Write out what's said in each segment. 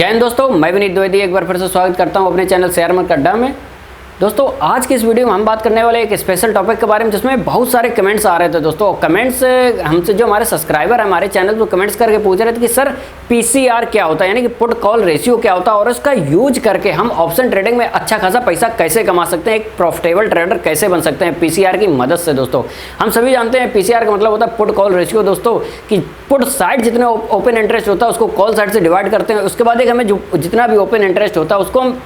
जय हिंद दोस्तों, मैं विनीत द्विवेदी एक बार फिर से स्वागत करता हूं अपने चैनल शेयर मार्केट अड्डा में। दोस्तों आज की इस वीडियो में हम बात करने वाले एक स्पेशल टॉपिक के बारे में जिसमें बहुत सारे कमेंट्स आ रहे थे। दोस्तों कमेंट्स हमसे जो हमारे सब्सक्राइबर है हमारे चैनल पर कमेंट्स करके पूछ रहे थे कि सर पीसीआर क्या होता है, यानी कि पुट कॉल रेशियो क्या होता है और उसका यूज करके हम ऑप्शन ट्रेडिंग में अच्छा खासा पैसा कैसे कमा सकते हैं, एक प्रॉफिटेबल ट्रेडर कैसे बन सकते हैं पीसीआर की मदद से। दोस्तों हम सभी जानते हैं पीसीआर का मतलब होता है पुट कॉल रेशियो। दोस्तों कि पुट साइड जितने ओपन इंटरेस्ट होता है उसको कॉल साइड से डिवाइड करते हैं, उसके बाद एक हमें जो जितना भी ओपन इंटरेस्ट होता है उसको हम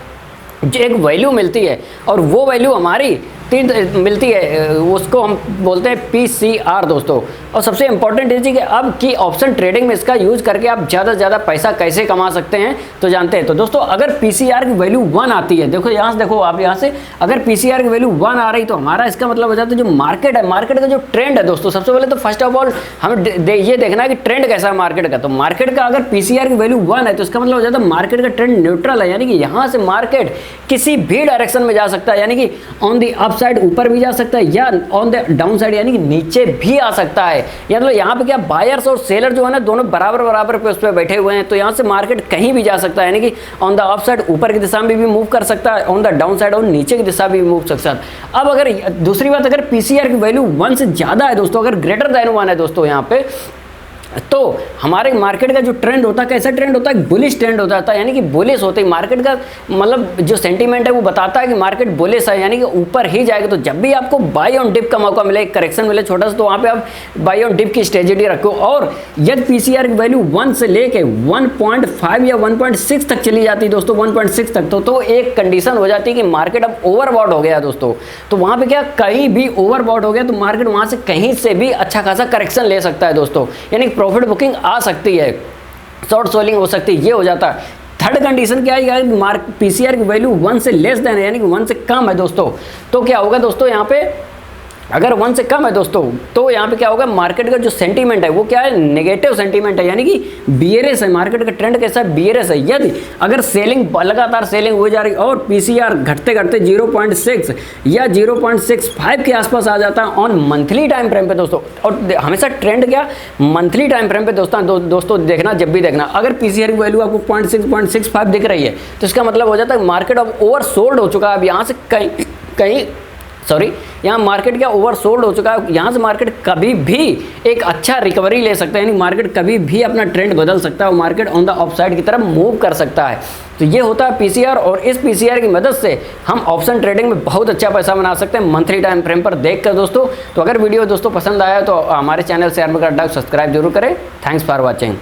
जो एक वैल्यू मिलती है और वो वैल्यू हमारी मिलती है, उसको हम बोलते हैं पीसीआर दोस्तों। और सबसे इंपॉर्टेंट है कि अब की ऑप्शन ट्रेडिंग में इसका यूज करके आप ज़्यादा से ज़्यादा पैसा कैसे कमा सकते हैं तो जानते हैं। तो दोस्तों अगर पीसीआर की वैल्यू 1 आती है, देखो यहाँ से देखो आप यहाँ से अगर पीसीआर की वैल्यू 1 आ रही तो हमारा इसका मतलब हो जाता है जो मार्केट है, मार्केट का जो ट्रेंड है दोस्तों, सबसे पहले तो फर्स्ट ऑफ ऑल हमें ये देखना है कि ट्रेंड कैसा है मार्केट का। तो मार्केट का अगर पीसीआर की वैल्यू 1 है तो इसका मतलब हो जाता है मार्केट का ट्रेंड न्यूट्रल है, यानी कि यहाँ से मार्केट किसी भी डायरेक्शन में जा सकता है, यानी कि ऑन दी अप साइड ऊपर भी जा सकता है या ऑन द डाउन साइड यानी कि नीचे भी आ सकता है। या मतलब यहाँ पे क्या बायर्स और सेलर जो है ना दोनों बराबर बराबर पे उस पर बैठे हुए हैं, तो यहाँ से मार्केट कहीं भी जा सकता है, यानी कि ऑन द अप साइड ऊपर की दिशा में भी मूव कर सकता है, ऑन द डाउन साइड और नीचे की दिशा भी मूव कर सकता है। अब अगर दूसरी बात, अगर पीसीआर की वैल्यू 1 से ज्यादा है दोस्तों, अगर ग्रेटर देन 1 है दोस्तों यहाँ पे, तो हमारे मार्केट का जो ट्रेंड होता है कैसा ट्रेंड होता है, बुलिश ट्रेंड हो जाता है, यानी कि बुलिश होते ही मार्केट का मतलब जो सेंटीमेंट है वो बताता है कि मार्केट बुलिश है, यानी कि ऊपर ही जाएगा। तो जब भी आपको बाय ऑन डिप का मौका मिले, करेक्शन मिले छोटा सा, तो वहाँ पे आप बाय ऑन डिप की स्ट्रेटेजी रखो। और यदि पीसीआर की वैल्यू 1 से लेके 1.5 या 1.6 तक चली जाती है दोस्तों, 1.6 तक तो एक कंडीशन हो जाती है कि मार्केट अब ओवरबॉट हो गया दोस्तों। तो वहाँ पे क्या कहीं भी ओवरबॉट हो गया तो मार्केट वहाँ से कहीं से भी अच्छा खासा करेक्शन ले सकता है दोस्तों, यानी प्रॉफिट बुकिंग आ सकती है, शॉर्ट सेलिंग हो सकती है, ये हो जाता है। थर्ड कंडीशन क्या है, पीसीआर की वैल्यू 1 से लेस देन है, यानी कि 1 से कम है दोस्तों, तो क्या होगा दोस्तों यहाँ पे अगर 1 से कम है दोस्तों तो यहाँ पे क्या होगा, मार्केट का जो सेंटीमेंट है वो क्या है, नेगेटिव सेंटीमेंट है, यानी कि बियरिश है, मार्केट का ट्रेंड कैसा है, बियरिश है। यदि अगर सेलिंग लगातार सेलिंग हो जा रही और पीसीआर घटते घटते 0.6 या 0.65 के आसपास आ जाता है ऑन मंथली टाइम फ्रेम पे दोस्तों, और हमेशा ट्रेंड क्या मंथली टाइम फ्रेम पे दोस्तों देखना, जब भी देखना अगर पीसीआर की वैल्यू आपको 0.6-0.65 दिख रही है तो इसका मतलब हो जाता है मार्केट अब ओवर सोल्ड हो चुका है। अब यहाँ से यहाँ मार्केट क्या ओवर सोल्ड हो चुका है, यहाँ से मार्केट कभी भी एक अच्छा रिकवरी ले सकता है, यानी मार्केट कभी भी अपना ट्रेंड बदल सकता है और मार्केट ऑन द अपसाइड की तरफ मूव कर सकता है। तो ये होता है पीसीआर, और इस पीसीआर की मदद से हम ऑप्शन ट्रेडिंग में बहुत अच्छा पैसा बना सकते हैं मंथली टाइम फ्रेम पर देखकर दोस्तों। तो अगर वीडियो दोस्तों पसंद आया तो हमारे चैनल शेयर मार्केट अड्डा को सब्सक्राइब जरूर करें। Thanks for watching.